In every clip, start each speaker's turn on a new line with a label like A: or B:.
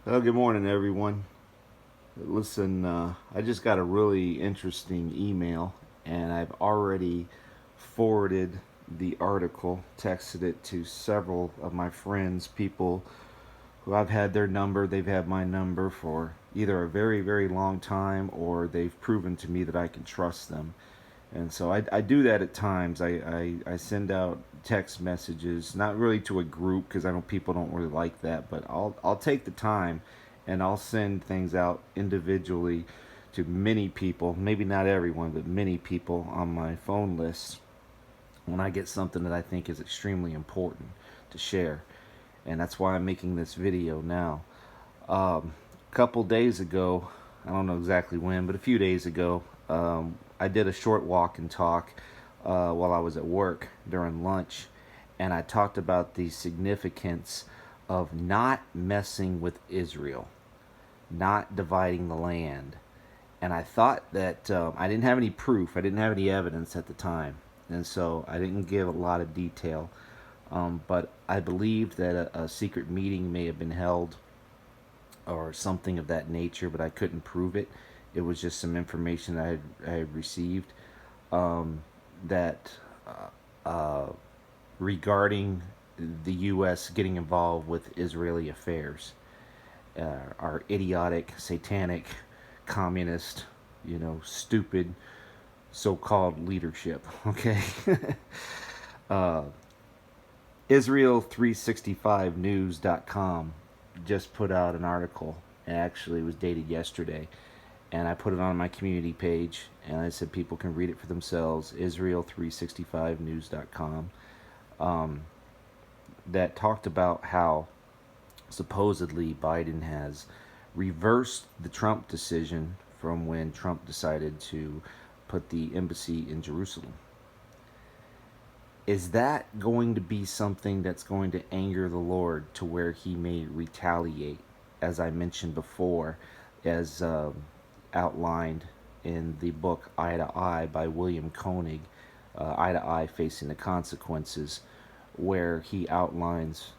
A: Well, good morning, everyone. Listen, I just got a really interesting email, and I've already forwarded the article, texted it to several of my friends, people who I've had their number, they've had my number for either a very, very long time or they've proven to me that I can trust them. And so I do that at times. I send out text messages, not really to a group because I know people don't really like that, but I'll take the time and I'll send things out individually to many people, maybe not everyone, but many people on my phone list when I get something that I think is extremely important to share. And that's why I'm making this video now. A couple days ago, I don't know exactly when, but a few days ago, I did a short walk and talk while I was at work during lunch, and I talked about the significance of not messing with Israel, not dividing the land. And I thought that I didn't have any proof, I didn't have any evidence at the time, and so I didn't give a lot of detail. But I believed that a secret meeting may have been held or something of that nature, but I couldn't prove it. It was just some information I had received that uh, regarding the U.S. getting involved with Israeli affairs, our idiotic, satanic, communist, stupid so-called leadership. Okay, uh, Israel365news.com just put out an article. And actually, it was dated yesterday, and I put it on my community page, and I said people can read it for themselves. Israel365news.com, that talked about how supposedly Biden has reversed the Trump decision from when Trump decided to put the embassy in Jerusalem. Is that going to be something that's going to anger the Lord to where he may retaliate, as I mentioned before, as outlined in the book Eye to Eye by William Koenig, Eye to Eye Facing the Consequences, where he outlines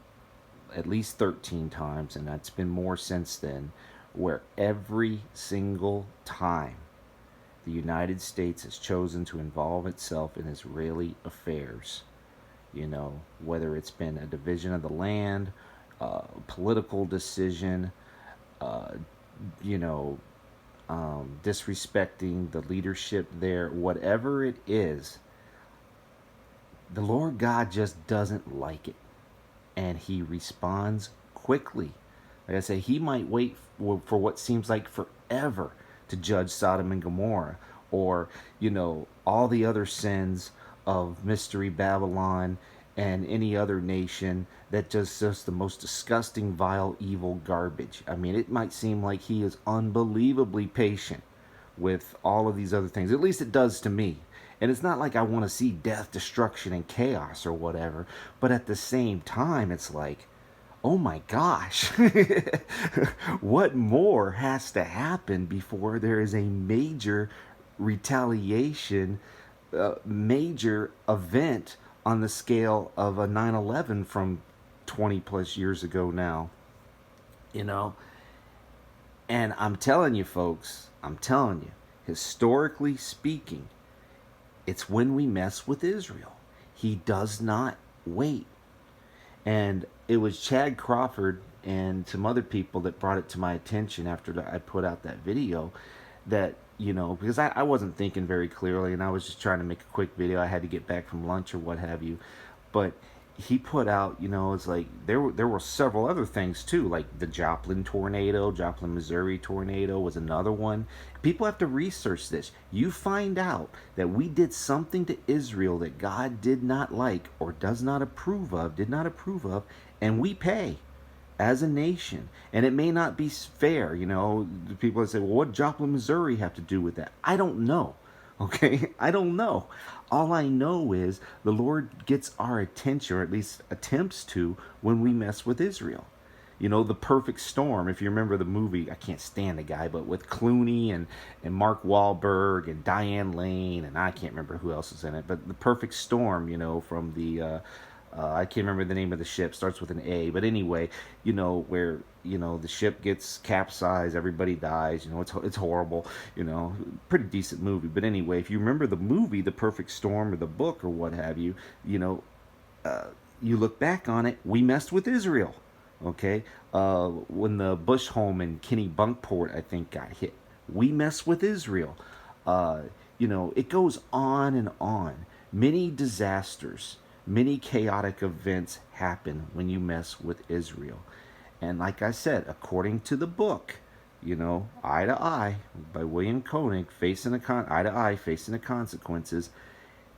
A: at least 13 times, and that's been more since then, where every single time the United States has chosen to involve itself in Israeli affairs, whether it's been a division of the land, political decision, uh, you know, disrespecting the leadership there, whatever it is, the Lord God just doesn't like it. And he responds quickly. Like I say, he might wait for what seems like forever to judge Sodom and Gomorrah, or all the other sins of Mystery Babylon and any other nation that just the most disgusting, vile, evil garbage. I mean, it might seem like he is unbelievably patient with all of these other things. At least it does to me. And it's not like I want to see death, destruction, and chaos or whatever, but at the same time, it's like, oh my gosh, what more has to happen before there is a major retaliation, major event on the scale of a 9/11 from 20 plus years ago now, you know? And I'm telling you, folks, I'm telling you, historically speaking, it's when we mess with Israel. He does not wait. And it was Chad Crawford and some other people that brought it to my attention after I put out that video that, because I wasn't thinking very clearly and I was just trying to make a quick video. I had to get back from lunch or what have you. But he put out, it's like there were several other things too, like the Joplin, Missouri tornado was another one. People have to research this. You find out that we did something to Israel that God did not like or did not approve of, and we pay as a nation. And it may not be fair, the people that say, well, what Joplin, Missouri have to do with that? I don't know. Okay, I don't know. All I know is the Lord gets our attention, or at least attempts to, when we mess with Israel. The perfect storm. If you remember the movie, I can't stand the guy, but with Clooney and Mark Wahlberg and Diane Lane, and I can't remember who else is in it, but the perfect storm, from the I can't remember the name of the ship. Starts with an A, but anyway, where the ship gets capsized, everybody dies. It's horrible. Pretty decent movie. But anyway, if you remember the movie, The Perfect Storm, or the book, or what have you, you know, you look back on it, we messed with Israel. Okay, when the Bush home in Kennebunkport, I think, got hit, we messed with Israel. Uh, it goes on and on. Many disasters, many chaotic events happen when you mess with Israel. And like I said, according to the book, Eye to Eye by William Koenig, eye to eye, facing the consequences.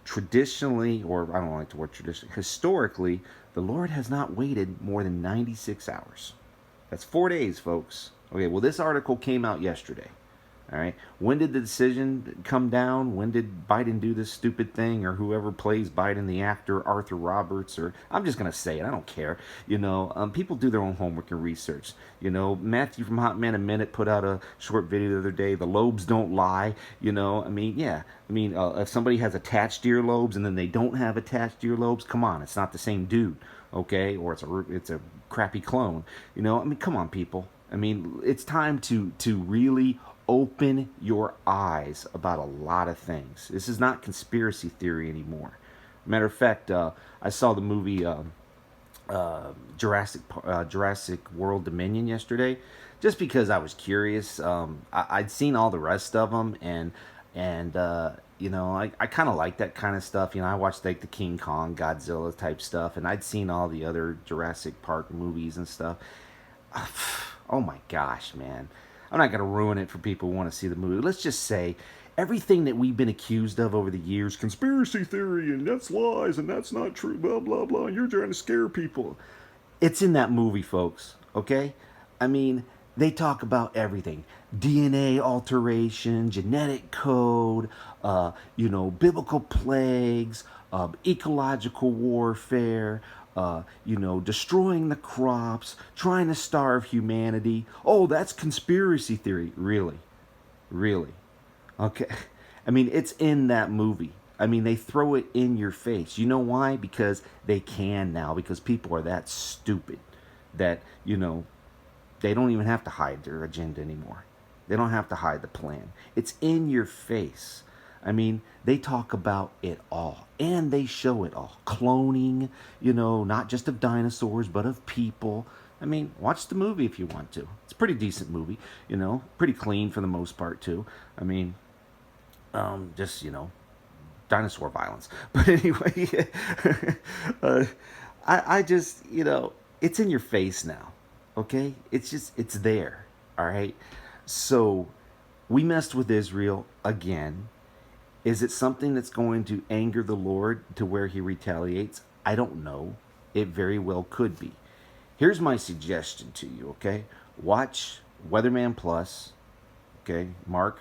A: Traditionally, or I don't like the word traditionally, historically, the Lord has not waited more than 96 hours. That's 4 days, folks. Okay, well, this article came out yesterday. All right. When did the decision come down? When did Biden do this stupid thing, or whoever plays Biden, the actor Arthur Roberts, or I'm just gonna say it. I don't care. People do their own homework and research. Matthew from Hot Man a Minute put out a short video the other day. The lobes don't lie. Yeah. If somebody has attached earlobes and then they don't have attached earlobes, come on, it's not the same dude, okay? Or it's a crappy clone. Come on, people. It's time to really open your eyes about a lot of things. This is not conspiracy theory anymore. Matter of fact, I saw the movie Jurassic World Dominion yesterday, just because I was curious. I'd seen all the rest of them, and I kind of like that kind of stuff. I watched like the King Kong, Godzilla type stuff, and I'd seen all the other Jurassic Park movies and stuff. Oh my gosh, man. I'm not going to ruin it for people who want to see the movie. Let's just say everything that we've been accused of over the years, conspiracy theory, and that's lies, and that's not true, blah, blah, blah, and you're trying to scare people. It's in that movie, folks, okay? They talk about everything: DNA alteration, genetic code, biblical plagues, ecological warfare, destroying the crops, trying to starve humanity. Oh, that's conspiracy theory. Really? Really? Okay. It's in that movie. They throw it in your face. You know why? Because they can now, because people are that stupid that, they don't even have to hide their agenda anymore. They don't have to hide the plan. It's in your face. They talk about it all and they show it all. Cloning, not just of dinosaurs, but of people. Watch the movie if you want to. It's a pretty decent movie, pretty clean for the most part, too. Just, dinosaur violence. But anyway, I just, it's in your face now, okay? It's there, all right? So we messed with Israel again. Is it something that's going to anger the Lord to where he retaliates? I don't know. It very well could be. Here's my suggestion to you, okay? Watch Weatherman Plus, okay? Mark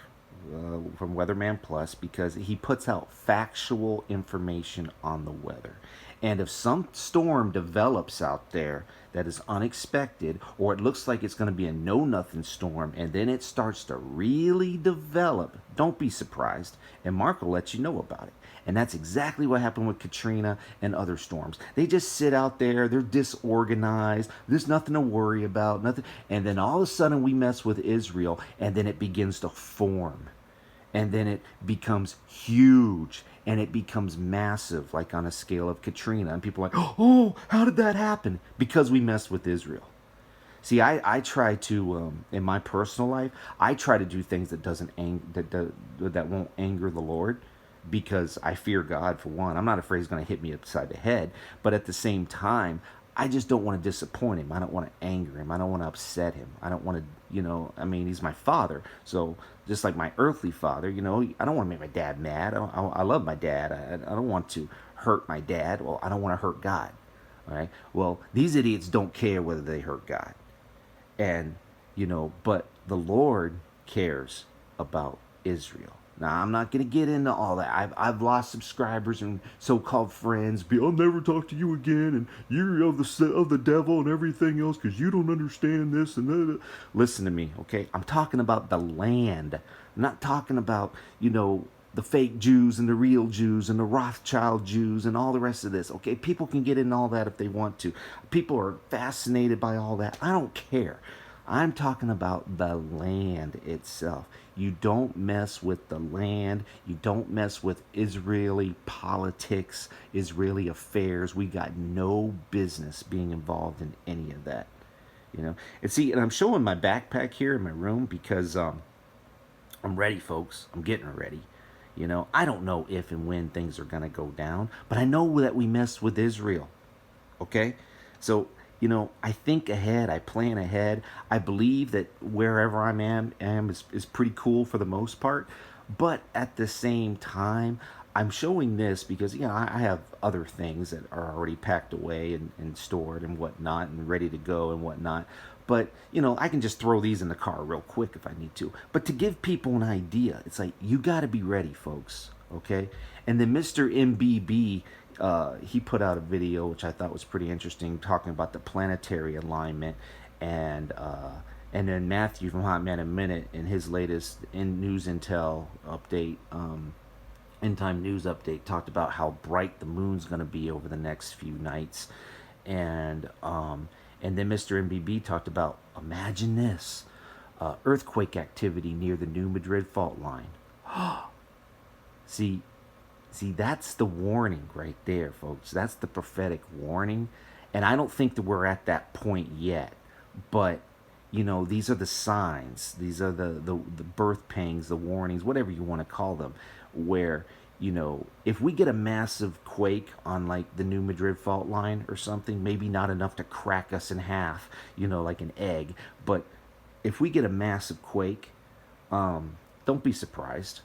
A: from Weatherman Plus, because he puts out factual information on the weather. And if some storm develops out there that is unexpected, or it looks like it's going to be a know-nothing storm, and then it starts to really develop, don't be surprised, and Mark will let you know about it. And that's exactly what happened with Katrina and other storms. They just sit out there, they're disorganized, there's nothing to worry about, nothing. And then all of a sudden we mess with Israel, and then it begins to form. And then it becomes huge, and it becomes massive, like on a scale of Katrina. And people are like, oh, how did that happen? Because we messed with Israel. See, I try to, in my personal life, I try to do things that won't anger the Lord, because I fear God, for one. I'm not afraid he's going to hit me upside the head. But at the same time, I just don't want to disappoint him. I don't want to anger him. I don't want to upset him. I don't want to, he's my father. So just like my earthly father, I don't want to make my dad mad. I love my dad. I don't want to hurt my dad. Well, I don't want to hurt God. All right. Well, these idiots don't care whether they hurt God. And, but the Lord cares about Israel. Now, I'm not going to get into all that. I've lost subscribers and so-called friends. I'll never talk to you again, and you're of the devil and everything else because you don't understand this and that. Listen to me, okay? I'm talking about the land. I'm not talking about, the fake Jews and the real Jews and the Rothschild Jews and all the rest of this. Okay, people can get in all that if they want to. People are fascinated by all that. I don't care. I'm talking about the land itself. You don't mess with the land. You don't mess with Israeli politics, Israeli affairs. We got no business being involved in any of that. And see, and I'm showing my backpack here in my room because I'm ready, folks. I'm getting ready. I don't know if and when things are going to go down, but I know that we mess with Israel. Okay? So, I think ahead, I plan ahead. I believe that wherever I am is pretty cool for the most part. But at the same time, I'm showing this because, I have other things that are already packed away and stored and whatnot and ready to go and whatnot. But, I can just throw these in the car real quick if I need to. But to give people an idea, it's like, you got to be ready, folks. Okay? And then Mr. MBB, he put out a video which I thought was pretty interesting, talking about the planetary alignment, and then Matthew from Hot Man a Minute in his latest News Intel update, end time news update, talked about how bright the moon's going to be over the next few nights, and then Mr. MBB talked about, imagine this, earthquake activity near the New Madrid fault line. See, See, that's the warning right there, folks. That's the prophetic warning. And I don't think that we're at that point yet. But, these are the signs. These are the birth pangs, the warnings, whatever you want to call them, where, if we get a massive quake on like the New Madrid fault line or something, maybe not enough to crack us in half, like an egg. But if we get a massive quake, don't be surprised,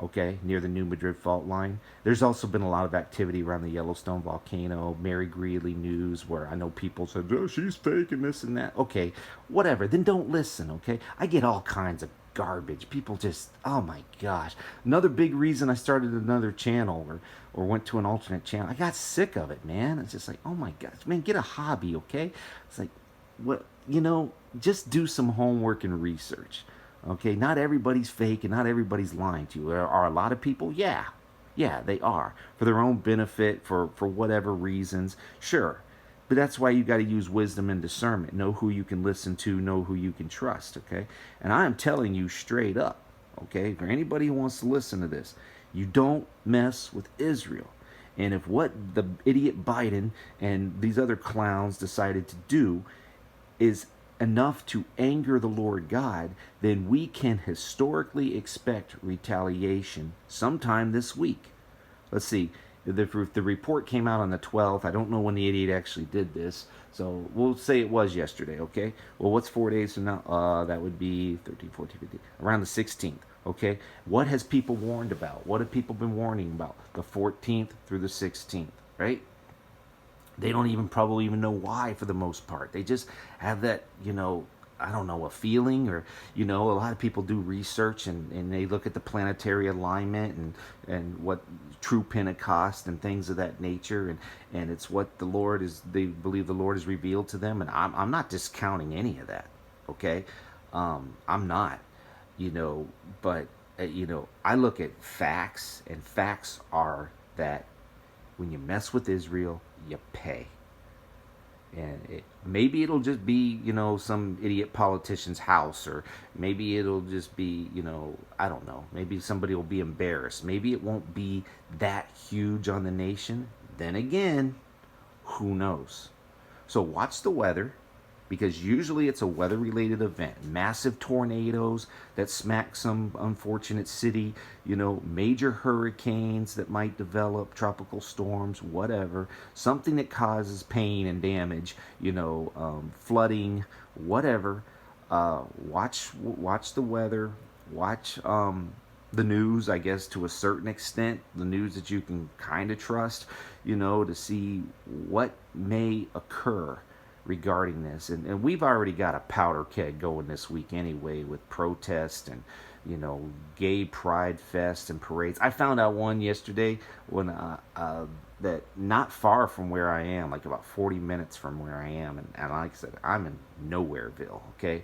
A: okay, near the New Madrid fault line. There's also been a lot of activity around the Yellowstone volcano, Mary Greeley news, where I know people said, oh, she's faking this and that. Okay, whatever. Then don't listen, okay? I get all kinds of garbage. People just, oh my gosh. Another big reason I started another channel or went to an alternate channel, I got sick of it, man. It's just like, oh my gosh, man, get a hobby, okay? It's like, what, just do some homework and research. Okay, not everybody's fake and not everybody's lying to you. There are a lot of people, yeah, they are, for their own benefit, for whatever reasons, sure. But that's why you got to use wisdom and discernment. Know who you can listen to, know who you can trust, okay? And I am telling you straight up, okay, for anybody who wants to listen to this, you don't mess with Israel. And if what the idiot Biden and these other clowns decided to do is enough to anger the Lord God, then we can historically expect retaliation sometime this week. Let's see. The report came out on the 12th. I don't know when the idiot actually did this. So we'll say it was yesterday, okay? Well, what's 4 days from now? That would be 13, 14, 15, around the 16th, okay? What has people warned about? What have people been warning about? The 14th through the 16th, right? They don't even probably even know why for the most part. They just have that, I don't know, a feeling, or, a lot of people do research and they look at the planetary alignment and what true Pentecost and things of that nature. And it's what they believe the Lord has revealed to them. And I'm not discounting any of that. Okay. I'm not, but, I look at facts, and facts are that when you mess with Israel, you pay. And maybe it'll just be, some idiot politician's house, or maybe it'll just be, I don't know, maybe somebody will be embarrassed. Maybe it won't be that huge on the nation. Then again, who knows? So watch the weather, because usually it's a weather-related event. Massive tornadoes that smack some unfortunate city, major hurricanes that might develop, tropical storms, whatever, something that causes pain and damage, flooding, whatever. Watch the weather, watch the news, I guess, to a certain extent, the news that you can kind of trust, to see what may occur regarding this. And we've already got a powder keg going this week anyway, with protests and gay pride fest and parades. I found out one yesterday when that not far from where I am, like about 40 minutes from where I am, and like I said, I'm in Nowhereville, okay?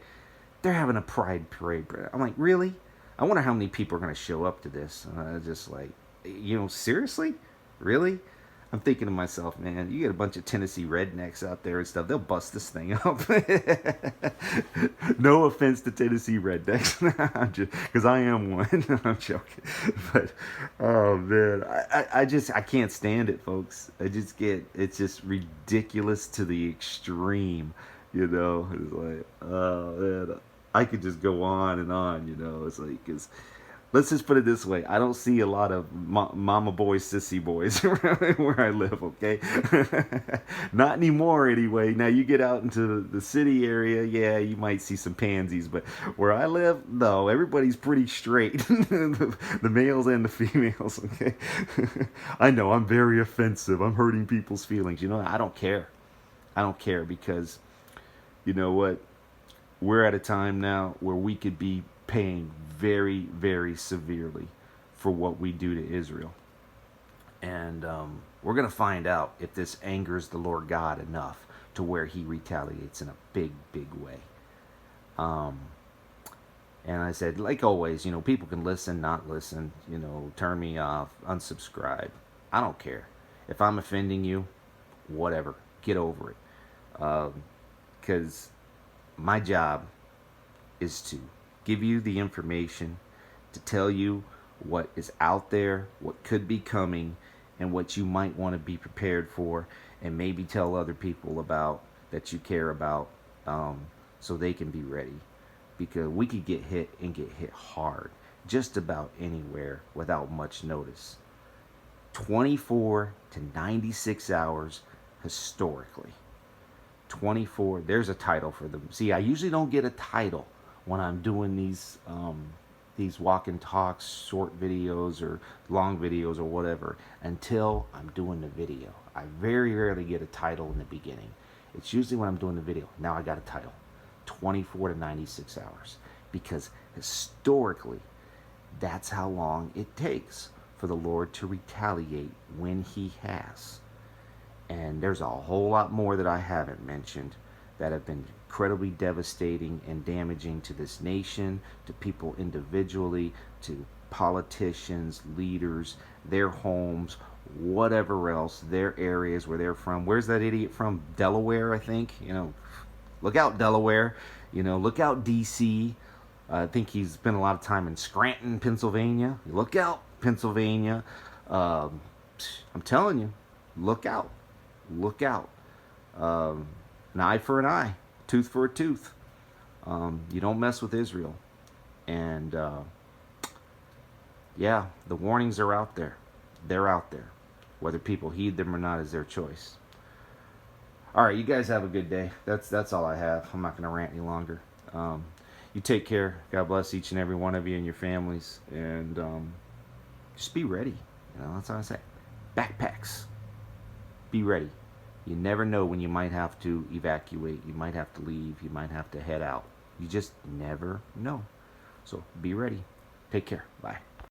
A: They're having a pride parade. I'm like, really? I wonder how many people are going to show up to this. Just like, seriously? Really? I'm thinking to myself, man, you get a bunch of Tennessee rednecks out there and stuff. They'll bust this thing up. No offense to Tennessee rednecks, because I am one. I'm joking, but oh man, I can't stand it, folks. It's just ridiculous to the extreme. It's like, oh man, I could just go on and on. It's like, cause let's just put it this way. I don't see a lot of mama boys, sissy boys where I live, okay? Not anymore, anyway. Now, you get out into the city area, yeah, you might see some pansies, but where I live, no, everybody's pretty straight. The males and the females, okay? I know, I'm very offensive. I'm hurting people's feelings. I don't care. I don't care because, you know what? We're at a time now where we could be paying very, very severely for what we do to Israel. And we're going to find out if this angers the Lord God enough to where he retaliates in a big, big way. And I said, like always, people can listen, not listen, turn me off, unsubscribe. I don't care. If I'm offending you, whatever, get over it. Because my job is to give you the information, to tell you what is out there, what could be coming, and what you might want to be prepared for, and maybe tell other people about that you care about, so they can be ready. Because we could get hit and get hit hard just about anywhere without much notice. 24 to 96 hours historically. 24, there's a title for them. See, I usually don't get a title when I'm doing these walk and talks, short videos or long videos or whatever, until I'm doing the video. I very rarely get a title in the beginning. It's usually when I'm doing the video. Now I got a title. 24 to 96 hours. Because historically, that's how long it takes for the Lord to retaliate when he has. And there's a whole lot more that I haven't mentioned that have been incredibly devastating and damaging to this nation, to people individually, to politicians, leaders, their homes, whatever else, their areas where they're from. Where's that idiot from? Delaware, I think. Look out, Delaware. Look out, D.C. I think he's spent a lot of time in Scranton, Pennsylvania. Look out, Pennsylvania. I'm telling you, look out. Look out. An eye for an eye, tooth for a tooth. You don't mess with Israel. And yeah, the warnings are out there. They're out there. Whether people heed them or not is their choice. All right, you guys have a good day. That's all I have. I'm not going to rant any longer. You take care. God bless each and every one of you and your families. And just be ready. That's all I say. Backpacks. Be ready. You never know when you might have to evacuate. You might have to leave. You might have to head out. You just never know. So be ready. Take care. Bye.